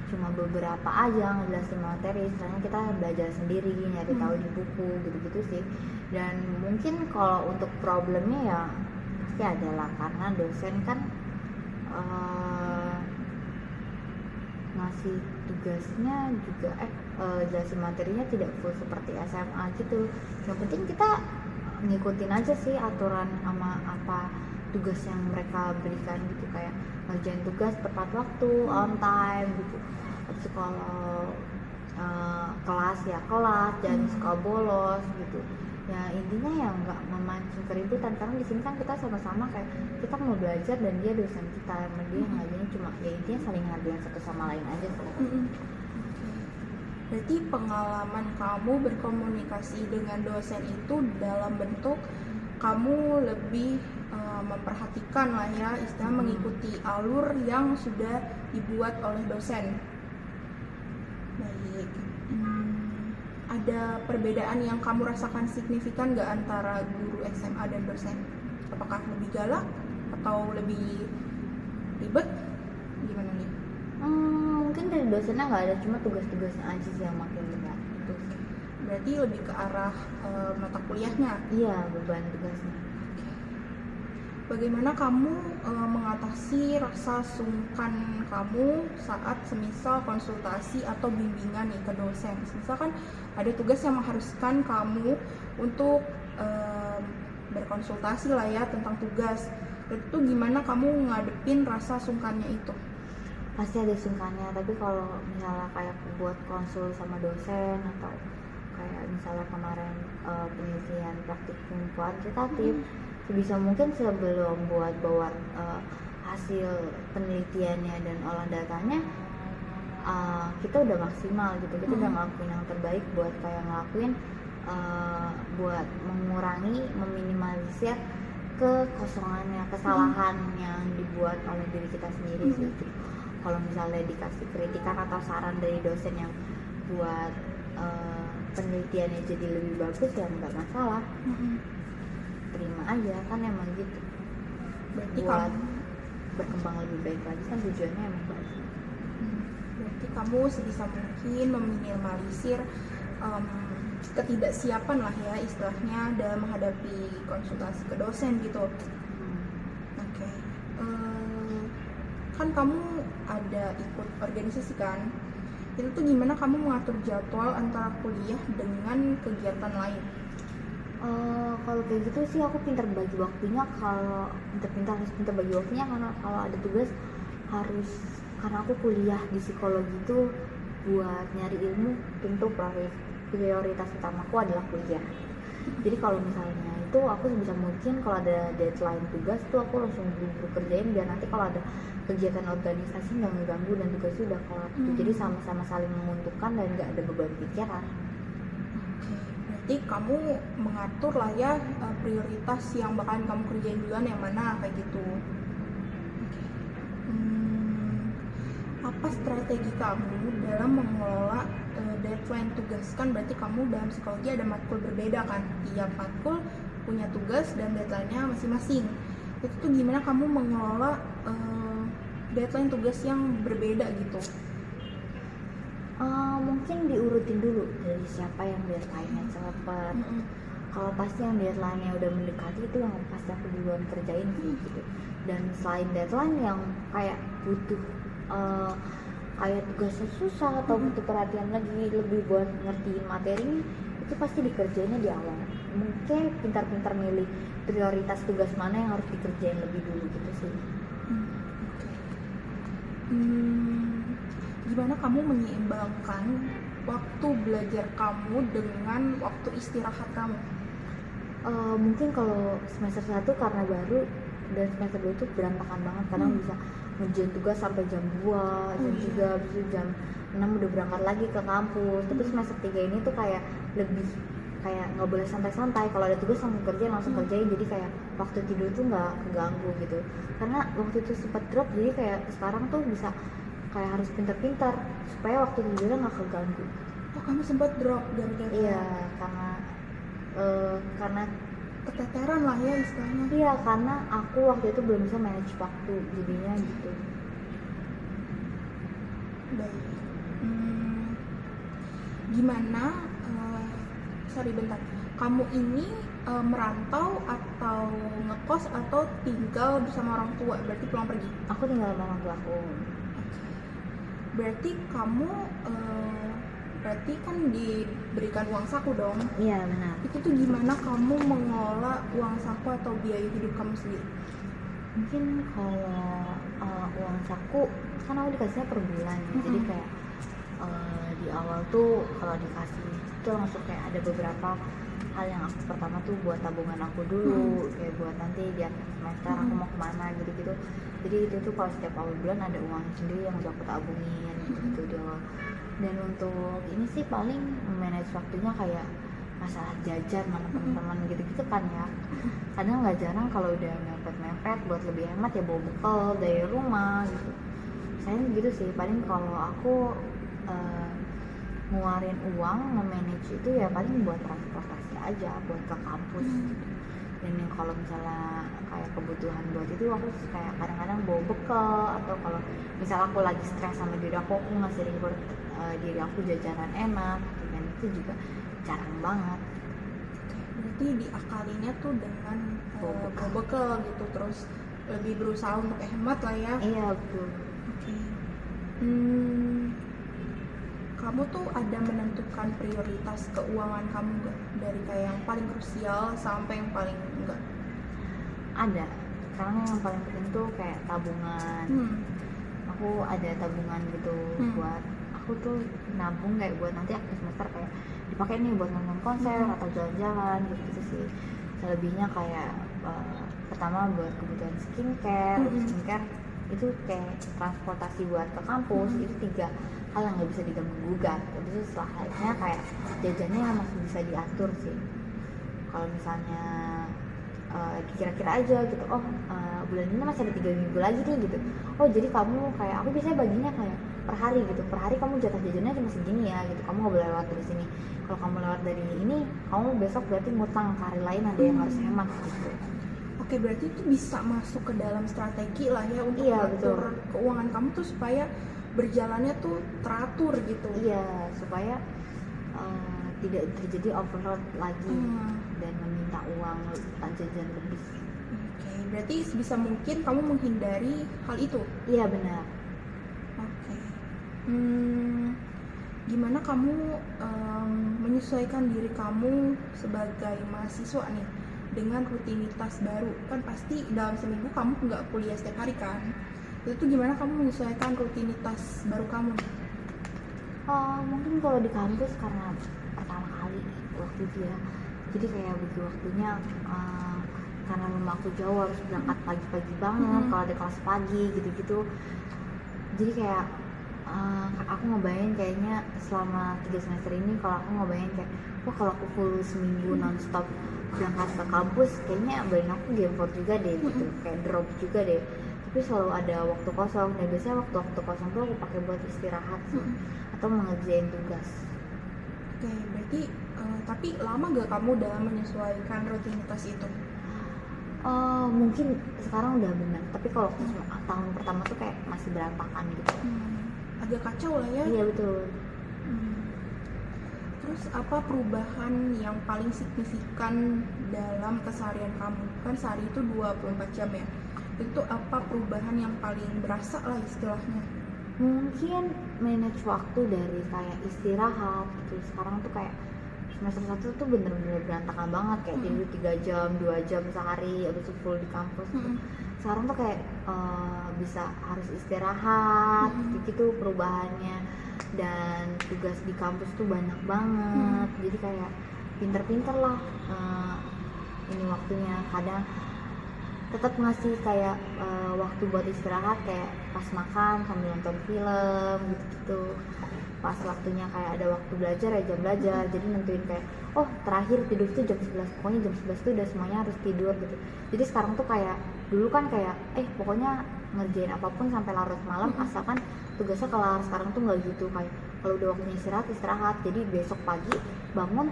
cuma beberapa aja ngejelasin materi, sebenarnya kita belajar sendiri, nyari tahu di buku gitu-gitu sih. Dan mungkin kalau untuk problemnya ya pasti ada lah, karena dosen kan ngasih tugasnya juga jelasin materinya tidak full seperti SMA gitu. Yang penting kita ngikutin aja sih aturan sama apa tugas yang mereka berikan gitu, kayak ngerjain tugas tepat waktu, on time gitu. Terus kalau kelas ya kelas, jangan suka bolos gitu. Ya intinya ya nggak memancing keributan, karena di sini kan kita sama-sama kayak kita mau belajar dan dia dosen kita, dia ngajarin cuma ya intinya saling ngargain satu sama lain aja sih. Berarti pengalaman kamu berkomunikasi dengan dosen itu dalam bentuk kamu lebih memperhatikan lah ya, istilah mengikuti alur yang sudah dibuat oleh dosen. Baik. Ada perbedaan yang kamu rasakan signifikan nggak antara guru SMA dan dosen? Apakah lebih galak atau lebih ribet? Gimana nih? Mungkin dari dosennya nggak ada, cuma tugas-tugasnya aja sih yang makin berat. Berarti lebih ke arah mata kuliahnya? Iya, beban tugasnya. Bagaimana kamu mengatasi rasa sungkan kamu saat semisal konsultasi atau bimbingan nih ke dosen? Misalkan ada tugas yang mengharuskan kamu untuk berkonsultasi lah ya tentang tugas. Itu gimana kamu ngadepin rasa sungkannya itu? Pasti ada sungkannya, tapi kalau misalnya kayak buat konsul sama dosen atau kayak misalnya kemarin penelitian praktikum kuantitatif, sebisa mungkin sebelum bawa hasil penelitiannya dan olah datanya, kita udah maksimal gitu, kita udah ngelakuin yang terbaik buat kayak ngelakuin buat mengurangi, meminimalisir kekosongannya, kesalahan yang dibuat oleh diri kita sendiri sih. Kalau misalnya dikasih kritikan atau saran dari dosen yang buat penelitiannya jadi lebih bagus, ya nggak masalah, terima aja, kan emang gitu. Berarti buat berkembang lebih baik lagi kan tujuannya emang baik. Berarti kamu sebisa mungkin meminimalisir ketidaksiapan lah ya istilahnya dalam menghadapi konsultasi ke dosen gitu. Oke. Kan kamu ada ikut organisasi kan? Itu tuh gimana kamu mengatur jadwal antara kuliah dengan kegiatan lain? Kalau kayak gitu sih aku pintar bagi waktunya. Kalau harus pintar bagi waktunya, karena kalau ada tugas harus, karena aku kuliah di psikologi itu buat nyari ilmu, tentu prioritas utamaku adalah kuliah. Jadi kalau misalnya itu aku sebisa mungkin kalau ada deadline tugas tuh aku langsung buru-buru kerjain, biar nanti kalau ada kegiatan organisasi nggak ngeganggu dan tugasnya udah kelar. Jadi sama-sama saling menguntungkan dan nggak ada beban pikiran. Berarti kamu mengatur lah ya prioritas yang bakalan kamu kerjain duluan yang mana kayak gitu. Apa strategi kamu dalam mengelola deadline tugas? Kan berarti kamu dalam psikologi ada matkul berbeda kan? Tiap matkul punya tugas dan deadline-nya masing-masing. Itu tuh gimana kamu mengelola deadline tugas yang berbeda gitu? Mungkin diurutin dulu dari siapa yang deadline-nya cepat. Kalau pasti yang deadline-nya udah mendekati itu yang pasti aku duluan kerjain sih gitu. Dan selain deadline yang kayak butuh kayak tugasnya susah atau butuh perhatian lebih buat ngertiin materinya, itu pasti dikerjainnya di awal. Mungkin pintar-pintar milih prioritas tugas mana yang harus dikerjain lebih dulu gitu sih. Gimana kamu menyeimbangkan waktu belajar kamu dengan waktu istirahat kamu? Mungkin kalau semester 1 karena baru, dan semester 2 itu berantakan banget. Kadang bisa ngerjain tugas sampai jam 2, jam 3, habis itu jam 6 udah berangkat lagi ke kampus. Tapi semester 3 ini tuh kayak lebih kayak nggak boleh santai-santai. Kalau ada tugas langsung kerjain, jadi kayak waktu tidur tuh nggak keganggu gitu. Karena waktu itu sempat drop, jadi kayak sekarang tuh bisa kayak harus pintar-pintar supaya waktu tidurnya nggak keganggu. Oh, kamu sempat drop gara-gara? Iya, karena keteteran lah ya istilahnya. Iya, karena aku waktu itu belum bisa manage waktu, jadinya gitu. Baik. Gimana? Sorry bentar. Kamu ini merantau atau ngekos atau tinggal bersama orang tua? Berarti pulang pergi? Aku tinggal sama orang tua aku. Berarti kamu berarti kan diberikan uang saku dong? Iya, benar. Itu tuh gimana kamu mengelola uang saku atau biaya hidup kamu sendiri? Mungkin kalau uang saku kan aku dikasihnya per bulan, jadi kayak di awal tuh kalau dikasih itu langsung kayak ada beberapa hal yang aku pertama tuh buat tabungan aku dulu, kayak buat nanti di akhir semester aku mau kemana gitu-gitu. Jadi itu tuh kalau setiap awal bulan ada uang sendiri yang udah aku tabungin gitu di awal. Dan untuk ini sih paling manage waktunya kayak masalah jajan sama teman-teman gitu-gitu kan ya. Kadang nggak jarang kalau udah mepet-mepet buat lebih hemat ya bawa bekal dari rumah gitu. Saya gitu sih, paling kalau aku ngeluarin uang memanage itu ya paling buat transportasi aja, buat ke kampus gitu. Dan yang kalau misalnya kayak kebutuhan buat itu aku kayak kadang-kadang bawa bekal, atau kalau misal aku lagi stres sama diri aku ngasih reward diri aku jajanan enak, dan itu juga jarang banget. Berarti diakalinnya tuh dengan bawa bekal gitu, terus lebih berusaha untuk hemat lah ya. Iya, betul. Kamu tuh ada menentukan prioritas keuangan kamu nggak? Dari kayak yang paling krusial sampai yang paling enggak? Ada, karena yang paling penting tuh kayak tabungan. Aku ada tabungan gitu buat aku tuh nabung kayak buat nanti akhir semester kayak dipakai nih buat nonton konser atau jalan-jalan gitu sih. Selebihnya kayak pertama buat kebutuhan skincare itu kayak transportasi buat ke kampus, itu 3 hal yang nggak bisa diganggu gugat. Habis itu setelah lainnya kayak jajannya masih bisa diatur sih. Kalau misalnya kira-kira aja gitu, bulan ini masih ada 3 minggu lagi nih gitu. Oh jadi kamu kayak aku biasanya baginya kayak per hari gitu, per hari kamu jatah jajannya cuma segini ya gitu, kamu nggak boleh lewat dari sini. Kalau kamu lewat dari ini, kamu besok berarti ngutang ke hari lain, ada yang harus hemat gitu. Oke, berarti itu bisa masuk ke dalam strategi lah ya untuk mengatur keuangan kamu tuh supaya berjalannya tuh teratur gitu. Iya, supaya tidak terjadi overload lagi dan meminta uang jajan lebih. Oke, berarti sebisa mungkin kamu menghindari hal itu. Iya, benar. Oke. Gimana kamu menyesuaikan diri kamu sebagai mahasiswa nih dengan rutinitas baru? Kan pasti dalam seminggu kamu nggak kuliah setiap hari kan? Itu gimana kamu menyesuaikan rutinitas baru kamu? Mungkin kalau di kampus karena pertama kali waktu itu ya, jadi kayak bagi waktunya karena memang aku jauh harus berangkat pagi-pagi banget kalau ada kelas pagi gitu-gitu. Jadi kayak aku ngebayangin kayaknya selama 3 semester ini, kalau aku ngebayangin kayak wah kalau aku full seminggu nonstop berangkat ke kampus, kayaknya badan aku gempor juga deh gitu, kayak drop juga deh. tapi selalu ada waktu kosong. Dan biasanya waktu kosong tuh aku pakai buat istirahat sih, atau mengerjain tugas. Oke, berarti tapi lama gak kamu dalam menyesuaikan rutinitas itu? Mungkin sekarang udah benar, tapi kalau tahun pertama tuh kayak masih berantakan gitu. Agak kacau lah ya. Iya betul. Terus apa perubahan yang paling signifikan dalam keseharian kamu? Kan sehari itu 24 jam ya. Itu apa perubahan yang paling berasa lah istilahnya? Mungkin manage waktu dari kayak istirahat gitu. Sekarang tuh kayak semester 1 tuh bener-bener berantakan banget, kayak tidur 3 jam, 2 jam sehari, abis itu full di kampus gitu. Sekarang tuh kayak bisa harus istirahat gitu perubahannya. Dan tugas di kampus tuh banyak banget, jadi kayak pinter-pinter lah ini waktunya. Kadang tetap ngasih kayak waktu buat istirahat, kayak pas makan sambil nonton film gitu-gitu. Pas waktunya kayak ada waktu belajar ya jam belajar, jadi nentuin kayak oh terakhir tidur tuh jam 11, pokoknya jam 11 tuh udah semuanya harus tidur gitu. Jadi sekarang tuh kayak dulu kan kayak pokoknya ngerjain apapun sampai larut malam asalkan tugasnya kelar. Sekarang tuh nggak gitu, kayak kalau udah waktunya istirahat, jadi besok pagi bangun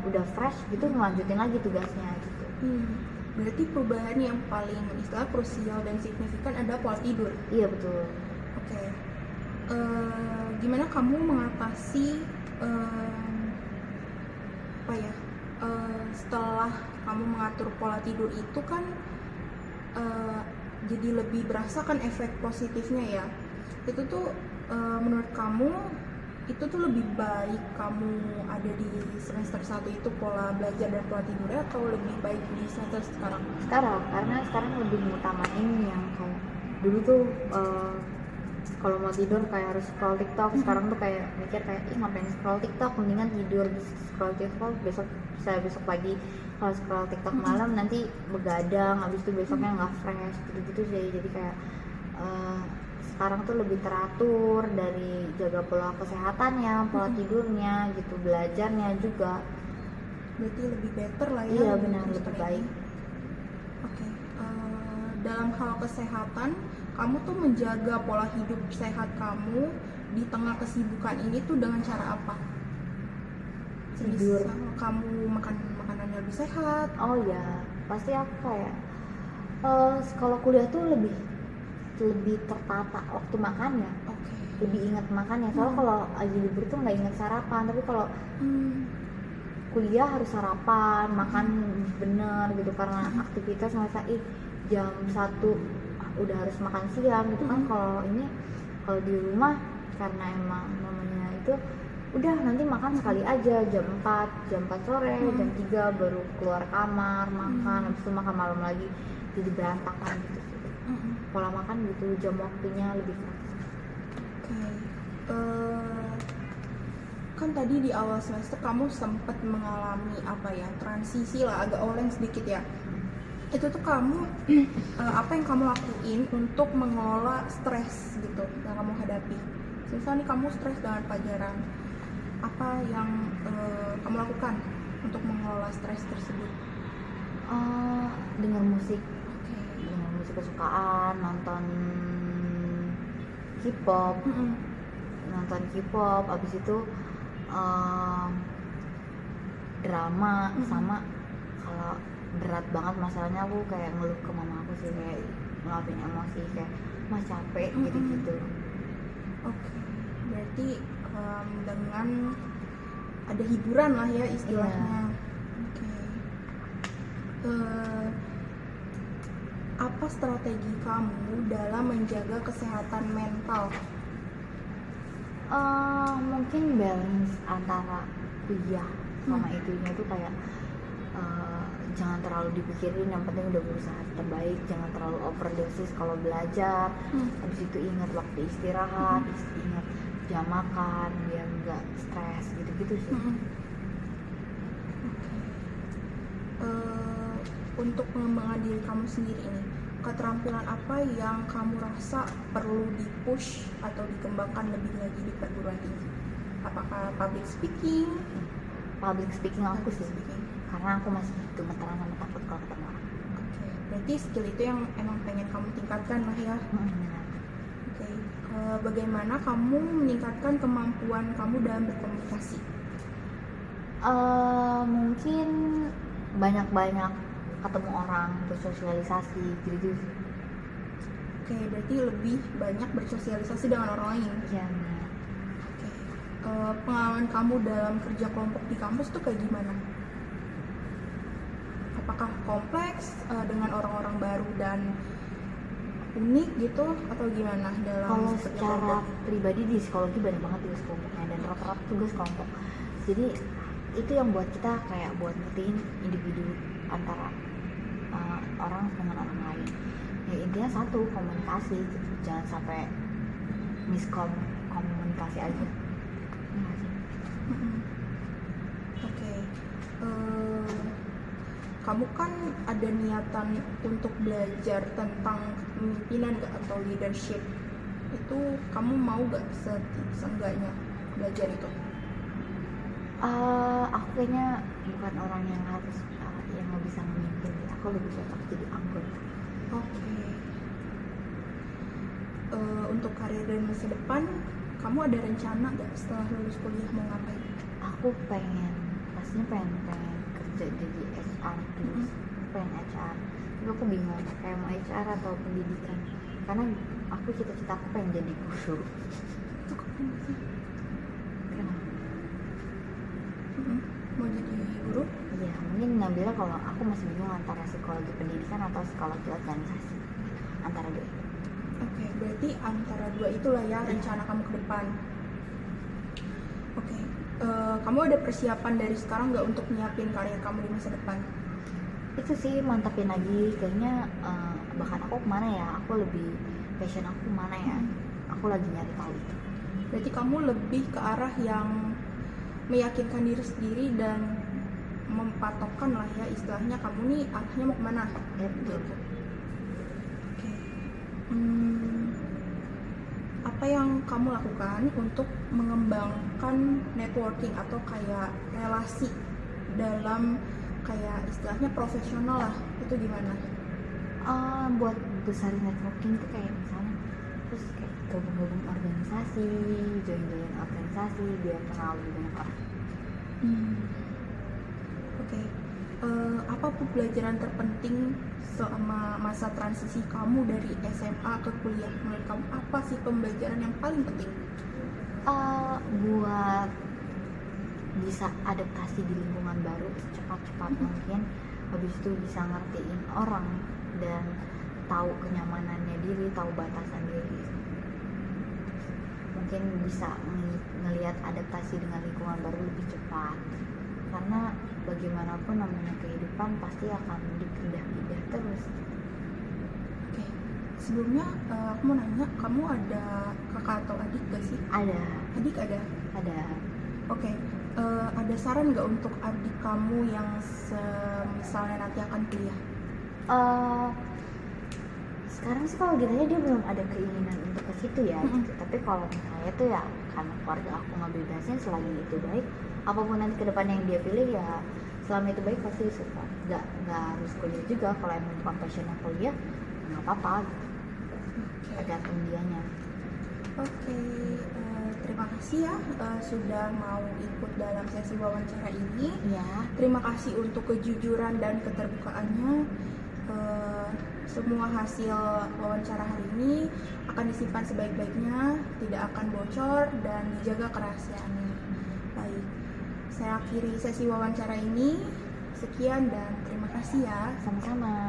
udah fresh gitu ngelanjutin lagi tugasnya gitu. Berarti perubahan yang paling istilah krusial dan signifikan ada pola tidur. Iya betul. Oke. Gimana kamu mengatasi setelah kamu mengatur pola tidur itu kan jadi lebih berasa kan efek positifnya ya. Itu tuh menurut kamu itu tuh lebih baik kamu ada di semester 1 itu pola belajar dan pola tidurnya, atau lebih baik di semester sekarang? Karena sekarang lebih mengutamain yang kayak dulu tuh kalau mau tidur kayak harus scroll TikTok. Sekarang tuh kayak mikir kayak ngapain scroll TikTok, mendingan tidur. Scroll TikTok besok pagi. Kalau scroll TikTok malam nanti begadang, habis itu besoknya nggak fresh gitu sih. Jadi kayak sekarang tuh lebih teratur dari jaga pola kesehatannya, pola tidurnya gitu, belajarnya juga. Berarti lebih better lah ya. Iya benar, lebih baik. Oke. Dalam hal kesehatan, kamu tuh menjaga pola hidup sehat kamu di tengah kesibukan ini tuh dengan cara apa? Tidur. Kamu makan makanan yang lebih sehat? Oh ya, pasti aku kayak kalau kuliah tuh lebih tertata waktu makannya. Lebih ingat makannya. Soalnya kalau lagi libur tuh nggak ingat sarapan, tapi kalau kuliah harus sarapan, makan bener gitu, karena aktivitas masa jam 1 udah harus makan siang gitu kan. Kalau di rumah karena emang namanya itu udah nanti makan sekali aja jam 4 sore, jam 3 baru keluar kamar makan, habis itu makan malam lagi, jadi berantakan gitu. Pola makan gitu, jam waktunya lebih keras. Kan tadi di awal semester kamu sempat mengalami transisi lah, agak oleng sedikit ya. Itu tuh kamu apa yang kamu lakuin untuk mengelola stres gitu yang kamu hadapi? Misalnya nih kamu stres dengan pelajaran, apa yang kamu lakukan untuk mengelola stres tersebut? Dengar musik. Dengan musik kesukaan, nonton K-pop, abis itu drama. Sama kalau berat banget masalahnya aku kayak ngeluh ke mama aku sih, kayak ngeluapin emosi kayak mah capek gitu. Oke. Berarti dengan ada hiburan lah ya istilahnya. Apa strategi kamu dalam menjaga kesehatan mental? Mungkin balance antara kuliah sama itunya tuh kayak jangan terlalu dipikirin, yang penting udah berusaha terbaik, jangan terlalu overdosis kalau belajar. Habis itu ingat waktu istirahat, ingat jam makan biar nggak stres gitu sih. Untuk pengembangan diri kamu sendiri ini, keterampilan apa yang kamu rasa perlu di-push atau dikembangkan lebih lagi di perguruan tinggi? Apakah public speaking? Public speaking aku sih, karena aku masih gemeteran sama takut kalau ketemu orang. Berarti berarti skill itu yang emang pengen kamu tingkatkan lah ya. Benar. Oke. Bagaimana kamu meningkatkan kemampuan kamu dalam berkomunikasi? Mungkin banyak-banyak ketemu orang, bersosialisasi gitu. Oke, berarti lebih banyak bersosialisasi dengan orang lain. Ya benar. Oke. Pengalaman kamu dalam kerja kelompok di kampus tuh kayak gimana? Apakah kompleks dengan orang-orang baru dan unik gitu atau gimana dalam Kalau kerja secara kelompok? pribadi di psikologi banyak banget tugas kelompoknya dan rata-rata tugas kelompok. Jadi itu yang buat kita kayak buat ngertiin individu antara orang dengan orang lain. Ya intinya satu, komunikasi gitu. Jangan sampai komunikasi aja. Ya nggak sih? Mm-mm. Oke. Kamu kan ada niatan untuk belajar tentang kepemimpinan gak atau leadership. Itu kamu mau gak seenggaknya belajar itu? Aku kayaknya bukan orang yang harus yang nggak bisa memimpin. Aku lebih cocok jadi anggota. Oke. Untuk karir dan masa depan, kamu ada rencana gak setelah lulus kuliah mau ngapain? Aku pastinya pengen kerja jadi HR terus, pengen HR. Tapi aku bingung kayak mau HR atau pendidikan. Karena aku cita-cita aku pengen jadi guru. Itu kapan sih? Kenapa? Mau jadi guru? Iya, mungkin Nabila kalau aku masih bingung antara psikologi pendidikan atau psikologi organisasi. Antara dua itu. Oke, berarti antara dua itulah ya rencana kamu ke depan. Oke, kamu ada persiapan dari sekarang nggak untuk nyiapin karir kamu di masa depan? Itu sih mantapin lagi kayaknya bahkan aku kemana ya, aku lebih passion aku kemana ya, aku lagi nyari tahu itu. Berarti kamu lebih ke arah yang meyakinkan diri sendiri dan mempatokkan lah ya istilahnya kamu nih arahnya mau kemana? Ya betul. Oke. Apa yang kamu lakukan untuk mengembangkan networking atau kayak relasi dalam kayak istilahnya profesional lah, itu gimana? Buat besarin networking itu kayak misalnya terus kayak gabung organisasi, join organisasi biar kenal lebih banyak orang. Oke. Apa pembelajaran terpenting selama masa transisi kamu dari SMA ke kuliah? Menurut kamu apa sih pembelajaran yang paling penting? Buat bisa adaptasi di lingkungan baru secepat-cepat mungkin, habis itu bisa ngertiin orang dan tahu kenyamanannya diri, tahu batasan diri. Mungkin bisa ngelihat adaptasi dengan lingkungan baru lebih cepat, karena bagaimanapun namanya kehidupan pasti akan dipindah-pindah terus. Oke. Sebelumnya aku mau nanya, kamu ada kakak atau adik gak sih? Ada Adik ada? Oke. Ada saran nggak untuk adik kamu yang misalnya nanti akan kuliah? Sekarang sih kalau ditanya dia belum ada keinginan untuk ke situ ya, gitu. Tapi kalau misalnya tuh ya karena keluarga aku nggak bebasnya, selagi itu baik, apapun nanti ke depan yang dia pilih ya selama itu baik pasti suka. Nggak harus kuliah juga, kalau emang bukan passionnya kuliah nggak apa-apa gitu. Tergantung dianya. Oke, terima kasih ya sudah mau ikut dalam sesi wawancara ini. Ya. Terima kasih untuk kejujuran dan keterbukaannya. Semua hasil wawancara hari ini akan disimpan sebaik-baiknya, tidak akan bocor dan dijaga kerahasiaannya. Baik, saya akhiri sesi wawancara ini. Sekian dan terima kasih ya. Sama-sama.